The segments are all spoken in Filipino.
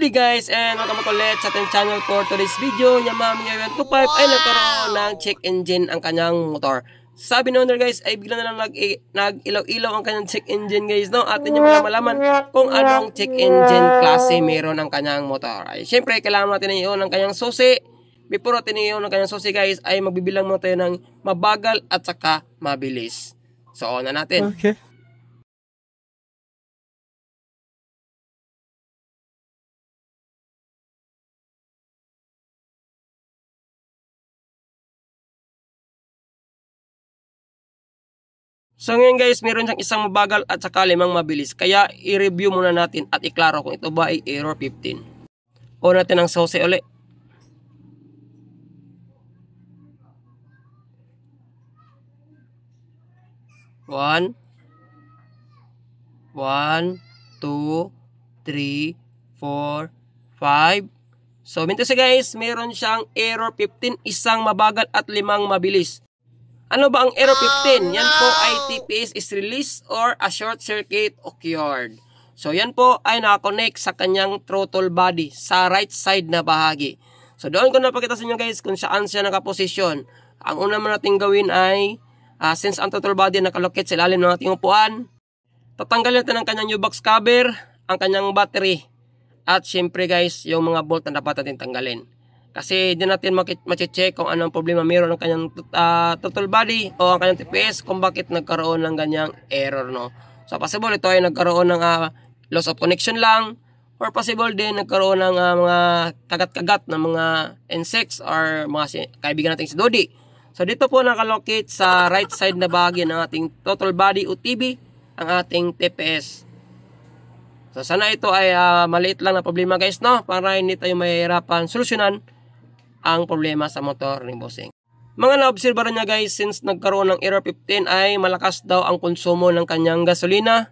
Good day guys, and welcome ulit sa ating channel. For today's video, Yamaha Mio 125 ay nagkaroon ng check engine ang kanyang motor. Sabi ng owner guys, ay bigla na lang nag-ilaw-ilaw ang kanyang check engine guys, no? Atin yung malaman kung anong check engine klase meron ang kanyang motor. Ay, syempre, kailangan natin i-on ang kanyang susi. Before natin i-on ang kanyang susi guys, ay magbibilang muna tayo ng mabagal at saka mabilis. So, on na natin. Okay. So ngayon guys, meron siyang isang mabagal at saka limang mabilis. Kaya i-review muna natin at iklaro kung ito ba ay error 15. O natin ang susi ulit. One, 2, 3, 4, 5. So minto siya guys, meron siyang error 15, isang mabagal at limang mabilis. Ano ba ang error 15? Yan po ay TPS is released or a short circuit occurred. So yan po ay nakakonect sa kanyang throttle body sa right side na bahagi. So doon ko napakita sa inyo guys kung saan siya nakaposisyon. Ang una mo natin gawin ay since ang throttle body nakalocate sa ilalim ng ating upuan, tatanggalin natin ang kanyang U-box cover, ang kanyang battery, at syempre guys yung mga bolt na dapat natin tanggalin. Kasi hindi natin mache-check kung anong problema meron ng kanyang throttle body o ang kanyang TPS kung bakit nagkaroon ng ganyang error, no. So possible ito ay nagkaroon ng loss of connection lang, or possible din nagkaroon ng mga kagat-kagat ng mga insects or mga kaibigan natin si Dodi. So dito po nakalocate sa right side na bahagi ng ating throttle body o TB ang ating TPS. So sana ito ay maliit lang na problema guys, no, para hindi tayo mahihirapan solusyonan ang problema sa motor ni Bossing. Mga na-observe niya guys, since nagkaroon ng error 15 ay malakas daw ang konsumo ng kanyang gasolina.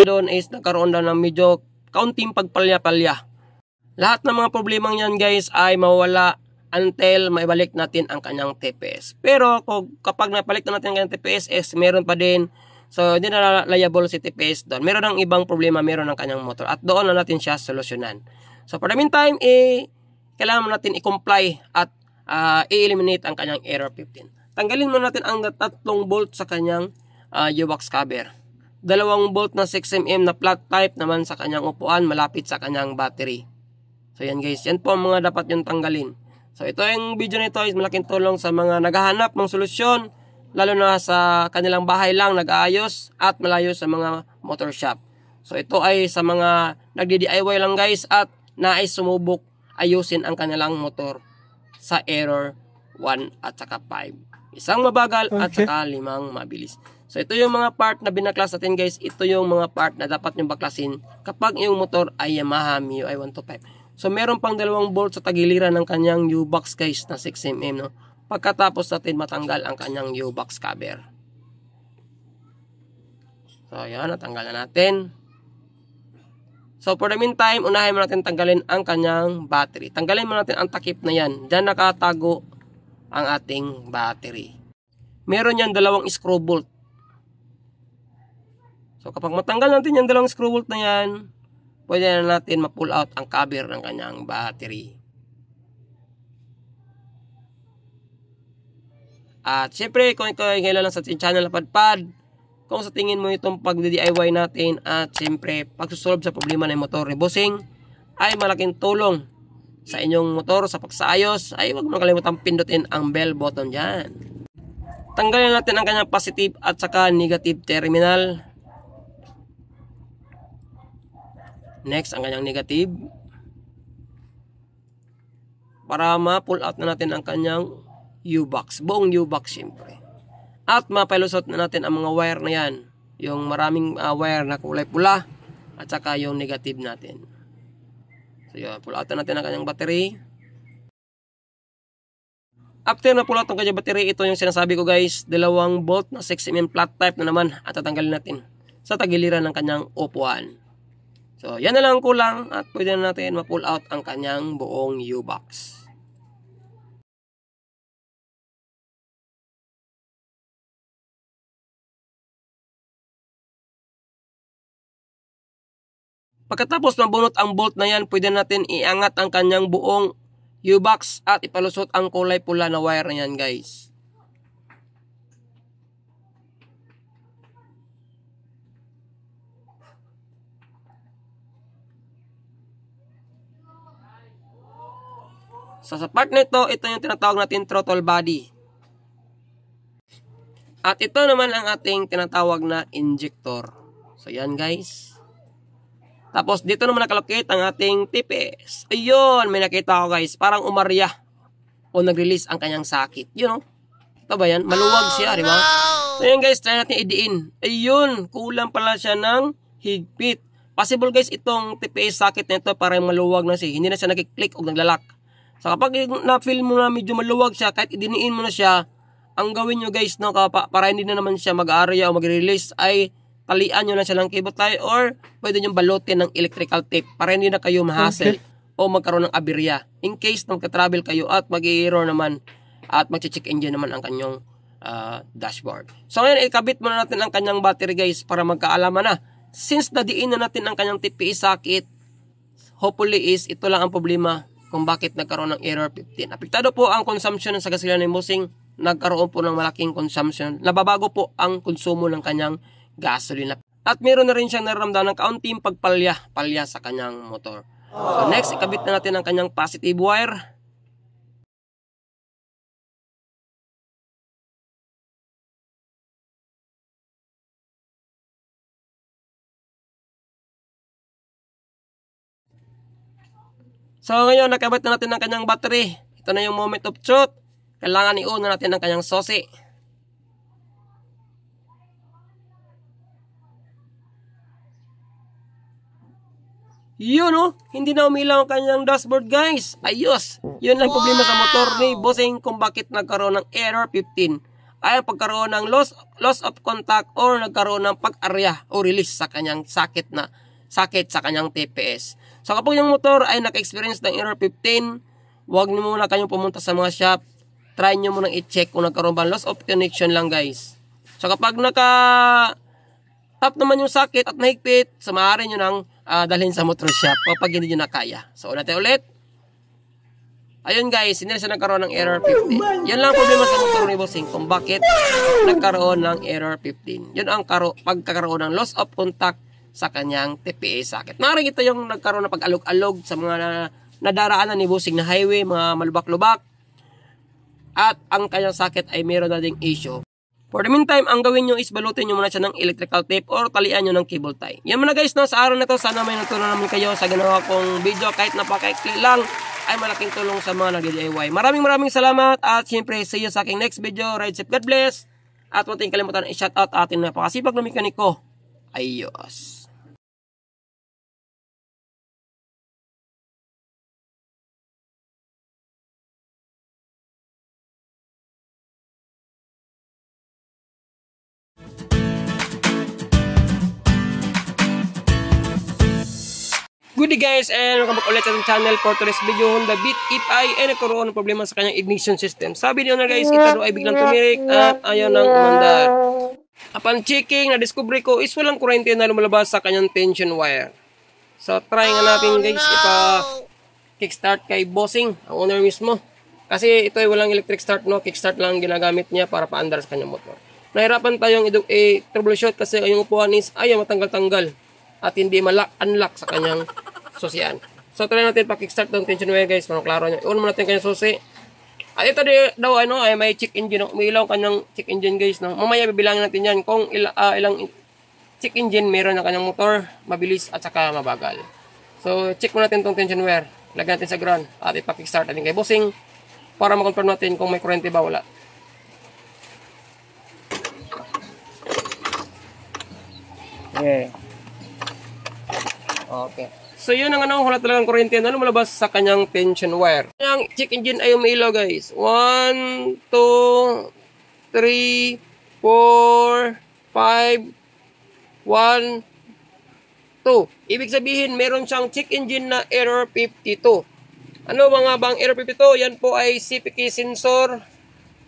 Doon is nagkaroon daw ng medyo kaunting pagpalya-palya. Lahat ng mga problemang yan guys ay mawala until maibalik natin ang kanyang TPS. Pero kapag napalik na natin ang kanyang TPS is meron pa din. So hindi na liable si TPS doon. Meron ng ibang problema meron ng kanyang motor at doon na natin siya solusyonan. So for the meantime, kailangan natin i-comply at i-eliminate ang kanyang error 15. Tanggalin muna natin ang tatlong bolt sa kanyang U-box cover. 2 bolt na 6mm na flat type naman sa kanyang upuan malapit sa kanyang battery. So yan guys, yan po ang mga dapat yung tanggalin. So ito yung video nito is malaking tulong sa mga naghahanap ng solusyon, lalo na sa kanilang bahay lang nag-aayos at malayo sa mga motor shop. So ito ay sa mga nagdi-DIY lang guys at nais sumubok ayusin ang kanilang motor sa error 1 at saka 5. Isang mabagal at saka limang mabilis. So ito yung mga part na binaklas natin guys. Ito yung mga part na dapat yung baklasin kapag yung motor ay Yamaha Mio 125. So meron pang 2 bolt sa tagiliran ng kanyang U-box guys na 6mm, no. Pagkatapos natin matanggal ang kanyang U-box cover. So yan, natanggal na natin. So for the meantime, unahin mo natin tanggalin ang kanyang battery. Tanggalin mo natin ang takip na yan. Diyan nakatago ang ating battery. Meron yan 2 screw bolt. So kapag matanggal natin yung 2 screw bolt na yan, pwede na natin ma-pull out ang cover ng kanyang battery. At syempre, kung ikaw ay ngayon lang sa channel na Padpad, kung sa tingin mo itong pag-DIY natin at syempre pagsusolve sa problema ng motor ni Bossing ay malaking tulong sa inyong motor sa pagsaayos, ay huwag mo kalimutan pindutin ang bell button dyan. Tanggalin natin ang kanyang positive at saka negative terminal. Next, ang kanyang negative. Para ma-pull out na natin ang kanyang U-box, buong U-box syempre. At mapalusot na natin ang mga wire na yan. Yung maraming wire na kulay pula at saka yung negative natin. So yun, pull out na natin ang kanyang battery. After na pull out ang kanyang battery, ito yung sinasabi ko guys, 2 bolt na 6mm flat type na naman at tatanggalin natin sa tagiliran ng kanyang upuan. So yan na lang kulang at pwede na natin ma-pull out ang kanyang buong U-box. Pagkatapos mabunot ang bolt na yan, pwede natin iangat ang kanyang buong U-box at ipalusot ang kulay pula na wire na yan, guys. So sa part nito, ito yung tinatawag natin throttle body. At ito naman ang ating tinatawag na injector. So yan, guys. Tapos dito naman nakalocate ang ating TPS. Ayun, may nakita ko, guys. Parang umarya o nag-release ang kanyang sakit. Yun, know? Ito ba yan? Maluwag siya, di ba? So yan, guys, try natin idiin. Ayun, kulang pala siya ng higpit. Possible, guys, itong TPS socket na ito parang maluwag na siya. Hindi na siya nag-click o naglalak. So kapag na-feel mo na medyo maluwag siya, kahit idiniin mo na siya, ang gawin nyo, guys, no, para hindi na naman siya mag-area o mag-release, ay talian nyo lang siya ng cable tie or pwede nyo balutin ng electrical tape para hindi na kayo ma-hassle o magkaroon ng aberya. In case na magka-travel kayo at mag-i-error naman at mag-check engine naman ang kanyang dashboard. So ngayon, ikabit muna natin ang kanyang battery, guys, para magkaalaman na. Since nadiin na natin ang kanyang TPS socket, hopefully is ito lang ang problema kung bakit nagkaroon ng error 15. Apektado po ang consumption sa gasolina ni Bossing. Nagkaroon po ng malaking consumption. Nababago po ang konsumo ng kanyang gasolina. At meron na rin siyang nararamdaman ng kaunting palya sa kanyang motor. So next, ikabit na natin ang kanyang positive wire. So ngayon, nakabit na natin ang kanyang battery. Ito na yung moment of truth. Kailangan iuna natin ang kanyang sosi. Yun, oh, hindi na umilaw ang kanyang dashboard, guys. Ayos. Yun lang problema sa motor ni Bossing kung bakit nagkaroon ng error 15. Ay ang pagkaroon ng loss of contact or nagkaroon ng pag-arya o release sa kanyang sakit sa kanyang TPS. So kapag yung motor ay naka-experience ng error 15, huwag nyo muna kayong pumunta sa mga shop. Try nyo muna i-check kung nagkaroon ba loss of connection lang, guys. So kapag naka-tap naman yung sakit at nahigpit, so maaari nyo nang dalhin sa motor shop kapag hindi nyo na kaya. So ulit ulit. Ayun, guys, hindi na siya nagkaroon ng error 15. Yan lang problema sa motor ni Bossing kung bakit nagkaroon ng error 15. Yun ang pagkakaroon ng loss of contact sa kanyang TPS socket. Maaaring ito yung nagkaroon ng pag-alog-alog sa mga nadaraanan ni Bossing na highway, mga malubak-lubak. At ang kanyang socket ay meron na ding issue. For the meantime, ang gawin nyo is balutin nyo muna siya ng electrical tape or talian nyo ng cable tie. Yan muna, guys, no, sa araw na to. Sana may natutunan naman kayo sa ginawa kong video. Kahit napaka-ikli lang, ay malaking tulong sa mga nag-DIY. Maraming salamat at siyempre see you sa aking next video. Ride safe, God bless. At huwag tayong kalimutan i-shoutout ating napakasipag na mekaniko. Ayos. Good day, guys, and welcome back ulit sa ating channel for today's video. Honda Beat if ay nagkaroon ng problema sa kanyang ignition system. Sabi niyo na, guys, ito daw ay biglang tumirik at ayaw nang umandar. Upon checking, na-discover ko is walang kuryente na lumalabas sa kanyang tension wire. So try nga natin, guys, ipa-kickstart kay Bossing, ang owner mismo. Kasi ito ay walang electric start, no? Kickstart lang ginagamit niya para paandar sa kanyang motor. Nahirapan tayong i-troubleshoot kasi yung upuan is ayaw matanggal-tanggal at hindi unlock sa kanyang susian. So try natin pa-kickstart ng tension wire, guys, para klaro nyo. Iwan mo natin kanyang susi. At ito daw ay may check engine, umiilaw kanyang check engine, guys, no? Mamaya bibilangin natin yan kung ilang check engine meron ng kanyang motor, mabilis at saka mabagal. So check mo natin tong tension wire, lagyan natin sa ground at ipa-kickstart natin kay Bossing para ma-confirm natin kung may kuryente ba wala. Okay. So yun ang wala talagang kuryente na lumalabas sa kanyang tension wire. Ang check engine ay umiilaw, guys. 1, 2, 3, 4, 5, 1, 2. Ibig sabihin, meron siyang check engine na error 52. Ano mga bang error 52? Yan po ay CPK sensor,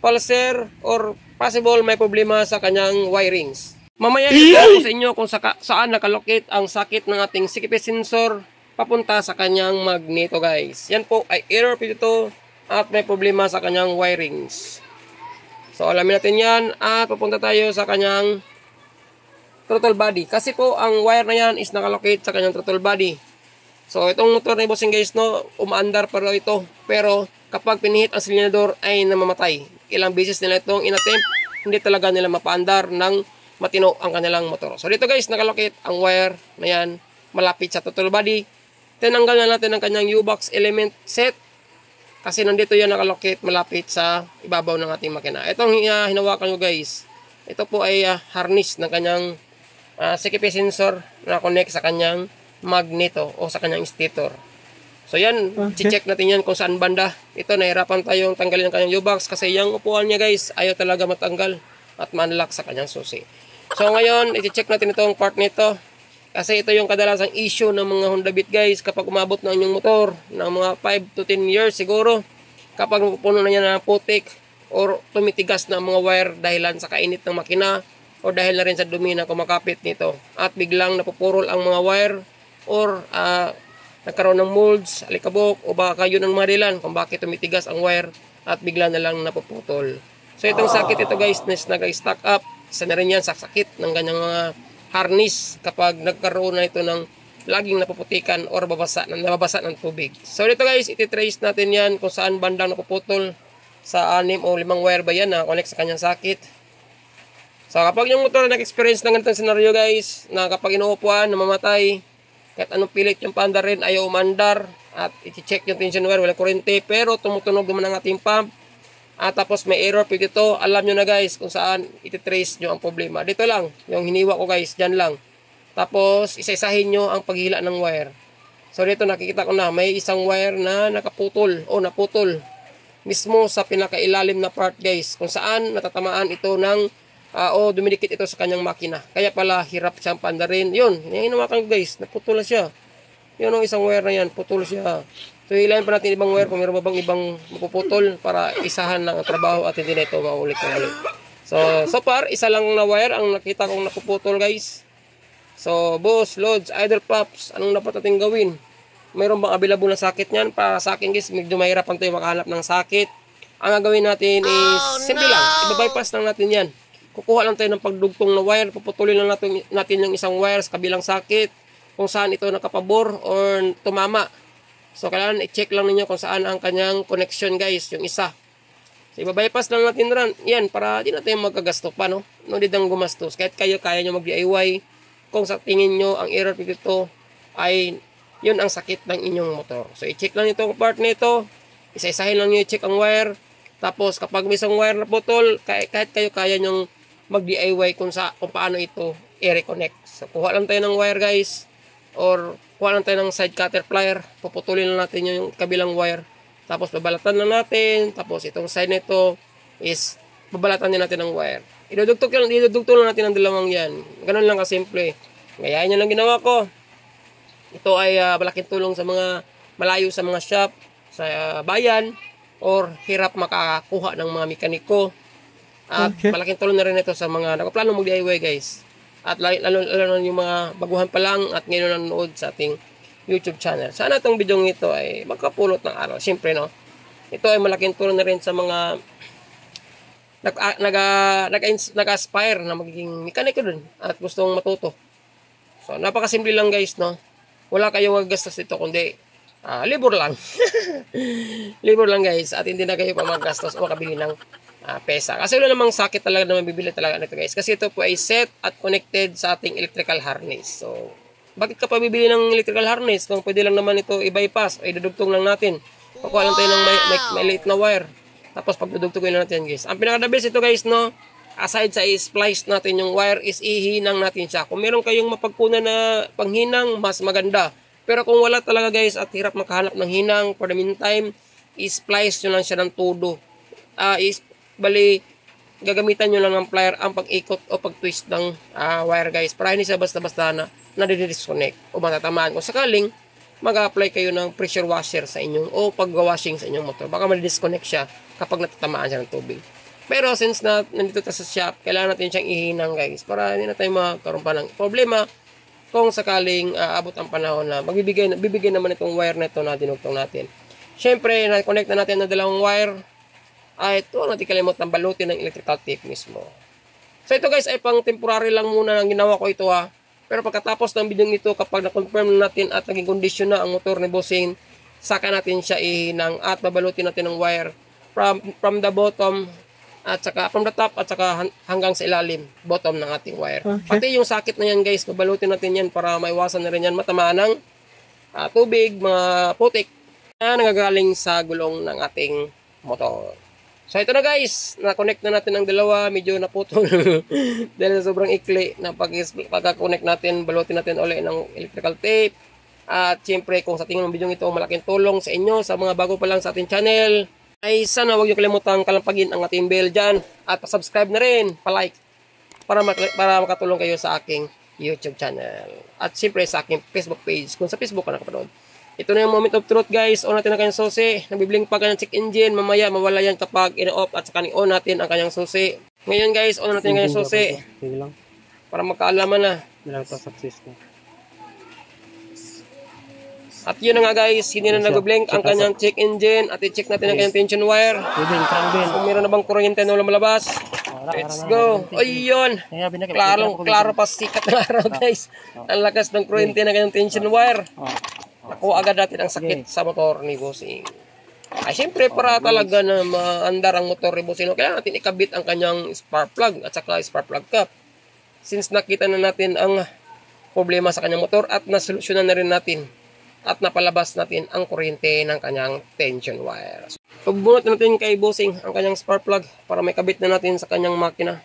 pulser, or possible may problema sa kanyang wirings. Mamaya ito sa inyo kung saan nakalocate ang sakit ng ating CKP sensor papunta sa kanyang magneto guys. Yan po ay error 52 at may problema sa kanyang wirings. So alamin natin yan at pupunta tayo sa kanyang throttle body. Kasi po ang wire na yan is nakalocate sa kanyang throttle body. So itong motor na bossing guys no, umaandar pa ito. Pero kapag pinihit ang silindador ay namamatay. Ilang beses nila itong inattempt, hindi talaga nila mapaandar ng matino ang kanilang motor. So dito guys, nakalocate ang wire na yan malapit sa throttle body. Tinanggal na natin ang kanyang U-box element set. Kasi nandito yan nakalocate malapit sa ibabaw ng ating makina. Itong hinawakan ko guys, ito po ay harness ng kanyang CKP sensor na connect sa kanyang magneto o sa kanyang stator. So yan, check natin yan kung saan banda. Ito, nahirapan tayong tanggalin ang kanyang U-box kasi yung upuan niya guys, ayaw talaga matanggal at ma-unlock sa kanyang susi. So ngayon, i-check natin itong part nito. Kasi ito yung kadalasang issue ng mga Honda Beat guys kapag umabot na inyong motor ng mga 5 to 10 years siguro. Kapag puno na niya ng putik or tumitigas na ang mga wire dahilan sa kainit ng makina o dahil na rin sa dumi na kumakapit nito. At biglang napupurol ang mga wire or nagkaroon ng molds, alikabok o baka yun ang mga dahilan kung bakit tumitigas ang wire at bigla na lang napuputol. So itong sakit ito guys na nag-stack up, isa na rin yan sa sakit ng ganyang mga harness kapag nagkaroon na ito ng laging napuputikan or nababasa ng tubig. So dito guys, iti-trace natin yan kung saan bandang napuputol sa 6 o 5 wire ba yan na connect sa kanyang sakit. So kapag yung motor nag-experience ng ganitong scenario guys, na kapag inuupuan, namamatay, kahit anong pilit yung paandar rin, ayaw umandar, at i-check yung tension wire, wala kurente, pero tumutunog naman ang ating pump, at tapos may error pig dito, alam nyo na guys kung saan iti-trace nyo ang problema. Dito lang, yung hiniwa ko guys, dyan lang. Tapos, isa-isahin nyo ang paghila ng wire. So dito nakikita ko na, may isang wire na nakaputol, o naputol, mismo sa pinakailalim na part guys, kung saan natatamaan ito ng o dumidikit ito sa kanyang makina. Kaya pala hirap siyang pandarin. Yun, hinawakan guys, naputol na siya. Yun ang isang wire na yan, putol siya. So hilahin pa natin ibang wire kung meron ba bang ibang mapuputol para isahan lang ang trabaho at hindi na ito maulit na ulit. So far, isa lang na wire ang nakita kong napuputol guys. So boss, loads, idle pops, anong dapat natin gawin? Mayroon bang available na sakit niyan? Para sa akin guys, medyo mahirapan tayo makahanap ng sakit. Ang gagawin natin is, simple lang, ibabypass lang natin yan. Kukuha lang tayo ng pagdugtong na wire, puputulin lang natin yung isang wire sa kabilang sakit, kung saan ito nakapabor or tumama. So, kailangan i-check lang ninyo kung saan ang kanyang connection guys, yung isa. So, ibabypass lang natin yan para di na tayo magkagasto pa, no? No need ang gumastos. Kahit kayo, kaya nyo mag-DIY. Kung sa tingin nyo, ang error dito ay yun ang sakit ng inyong motor. So, i-check lang itong part nito. Isa-isahin lang nyo i-check ang wire. Tapos, kapag may isang wire na putol, kahit kayo, kaya nyong mag-DIY kung paano ito i-reconnect. So, kuha lang tayo ng wire guys. Or, kuha lang tayo ng side cutter plier. Puputulin lang natin yung kabilang wire. Tapos, babalatan lang natin. Tapos, itong side nito is, babalatan din natin ng wire. Idudugtog lang natin ang dalawang yan. Ganun lang kasimple. Gayahin nyo lang ginawa ko. Ito ay malaking tulong sa mga malayo sa mga shop, sa bayan, or hirap makakuha ng mga mekaniko. At malaking tulong na rin ito sa mga nakaplano mag-DIY guys. At lalo yung mga baguhan pa lang at ngayon nanonood sa ating YouTube channel. Sana itong video ito ay magkapulot ng araw. Siyempre no, ito ay malaking tulong na rin sa mga nag-aspire na magiging mekaniko dun at gustong matuto. So napakasimple lang guys no. Wala kayong maggastos dito kundi libur lang. Libur lang guys at hindi na kayo pa maggastos o makabili ng pesa. Kasi wala namang sakit talaga na mabibili talaga nito guys. Kasi ito po ay set at connected sa ating electrical harness. So, bakit ka pa bibili ng electrical harness? Kung pwede lang naman ito i-bypass o idudugtong lang natin. Pakuha lang tayo ng may liit na wire. Tapos pagdudugtogin lang natin guys. Ang pinaka-the best ito guys no, aside sa i-splice natin yung wire is ihinang natin siya. Kung meron kayong mapagkunan na panghinang, mas maganda. Pero kung wala talaga guys at hirap makahanap ng hinang, for the meantime, i-splice nyo lang siya ng todo. Bali, gagamitan nyo lang ng plier ang pag-ikot o pag-twist ng wire guys. Para hindi siya basta-basta na nadidisconnect o matatamaan. Kung sakaling, mag-apply kayo ng pressure washer sa inyong o pag-washing sa inyong motor. Baka madidisconnect siya kapag natatamaan siya ng tubig. Pero since na nandito tayo sa shop, kailangan natin siyang ihinang guys para hindi na tayo magkaroon pa ng problema kung sakaling abot ang panahon na bibigay naman itong wire na ito na dinugtong natin. Siyempre, na-connect na natin na dalawang wire. Ay ito, natin kalimutan balutin ng electrical tape mismo. So ito guys ay pang temporary lang muna ang ginawa ko ito ha. Pero pagkatapos ng video nito, kapag na-confirm natin at naging kondisyon na ang motor ni Bossing, saka natin siya ihinang at babalutin natin ng wire from the bottom at saka from the top at saka hanggang sa ilalim, bottom ng ating wire. Okay. Pati yung sakit na yan guys, babalutin natin yan para maiwasan na rin yan matamaan ng tubig, mga putik na nagagaling sa gulong ng ating motor. So ito na guys, na-connect na natin ang dalawa, medyo naputol dahil sobrang ikli na pagka-connect natin, balutin natin ulit ng electrical tape. At siyempre kung sa tingin ng video ito, malaking tulong sa inyo, sa mga bago pa lang sa ating channel, ay sana huwag niyo kalimutang kalampagin ang ating bell dyan at pa-subscribe na rin, pa-like para makatulong kayo sa aking YouTube channel. At siyempre sa aking Facebook page kung sa Facebook ka nakapanood. Ito na yung moment of truth guys. On natin ang kanyang susi. Nabibling pa kanyang check engine. Mamaya mawala yan kapag in-off at saka ni-on natin ang kanyang susi. Ngayon guys, on natin ang kanyang susi. Sige lang. Para magkaalaman na. Bilang ito success na. At yun na nga guys, hindi na nag-blink ang kanyang check engine. At i-check natin ang kanyang tension wire. Kung meron na bang kuryente na lumalabas. Let's go. Ayun. Klaro pa sikat na araw guys. Ang lakas ng kuryente na kanyang tension wire. Nakuha agad natin ang sakit sa motor ni Bossing. Ay syempre para talaga na maandar ang motor ni Bossing, kailangan natin ikabit ang kanyang spark plug at saka spark plug cap. Since nakita na natin ang problema sa kanyang motor at nasolusyonan na rin natin at napalabas natin ang kuryente ng kanyang tension wire. Pagbunot natin kay Bossing ang kanyang spark plug para may kabit na natin sa kanyang makina.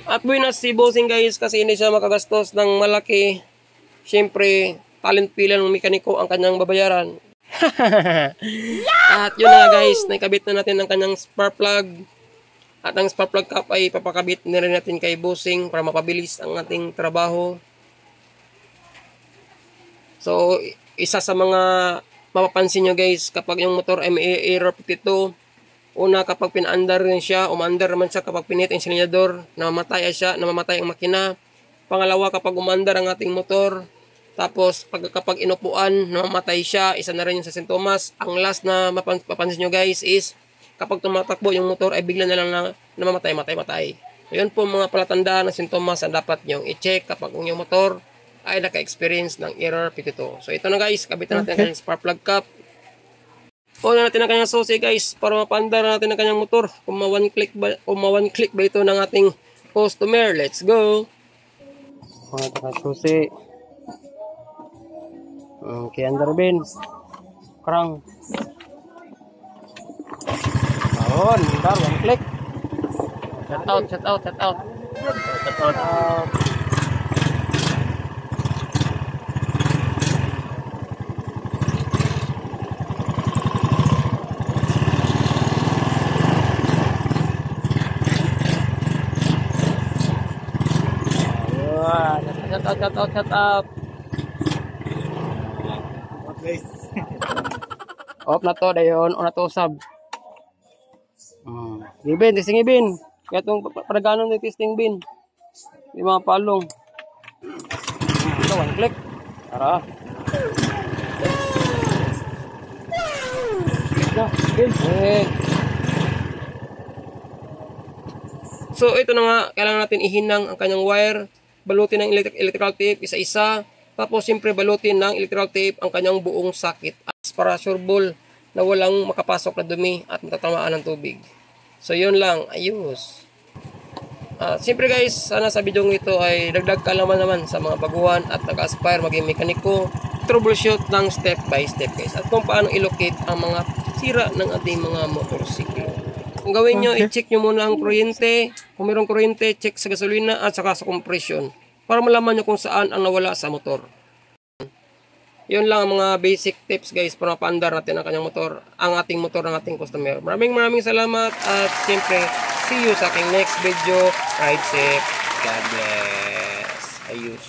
At buwinas si Bossing guys kasi hindi siya makagastos ng malaki. Siyempre, talent pila ng mekaniko ang kanyang babayaran. At yun na guys, naikabit na natin ang kanyang spark plug. At ang spark plug cap ay papakabit na rin natin kay Bossing para mapabilis ang ating trabaho. So, isa sa mga mapapansin nyo guys, kapag yung motor ay may error 52, una kapag pinaandar rin siya, umaandar naman siya kapag pinit ang silinyador, namamatay ang makina. Pangalawa, kapag umandar ang ating motor, tapos kapag inupuan, namamatay siya, isa na rin yung sa sintomas. Ang last na mapapansin nyo guys is, kapag tumatakbo yung motor ay bigla na lang na namamatay. So, yun po mga palatandaan ng sintomas na dapat nyo i-check kapag yung motor ay naka-experience ng error 52. So ito na guys, kabitan natin ang kanyang spark plug cap. On natin ang kanyang susi guys para mapandar natin ang kanyang motor. Kung ma-one click ba ito ng ating customer. Let's go. On natin ang susi. Okay, andar bin. Krang. Ayun, andar, one click. Shut out. Shut out. Off na to, dayon. O na to, sab. Ibin, testing ibin. Kaya itong paraganon ng testing bin. Yung mga palong. Ito, one click. Tara. So ito na nga, kailangan natin ihinang ang kanyang wire. Balutin ng electrical tape isa-isa. Tapos siyempre balutin ng electrical tape ang kanyang buong sakit para sureball na walang makapasok na dumi at matatamaan ng tubig. So yun lang, ayos. Siyempre guys, sana sa video ito ay dagdag kaalaman naman sa mga baguhan at nag-aspire maging mekaniko. Troubleshoot ng step by step guys. At kung paano ilocate ang mga sira ng ating mga motorsiklo. Kung gawin nyo, i-check nyo muna ang kuryente. Kung mayroong kuryente, check sa gasolina at saka sa compression. Para malaman nyo kung saan ang nawala sa motor. Yun lang ang mga basic tips guys para mapaandar natin ang kanyang motor. Ang ating motor ng ating customer. Maraming salamat. At siyempre, see you sa aking next video. Ride safe. God bless. Ayos.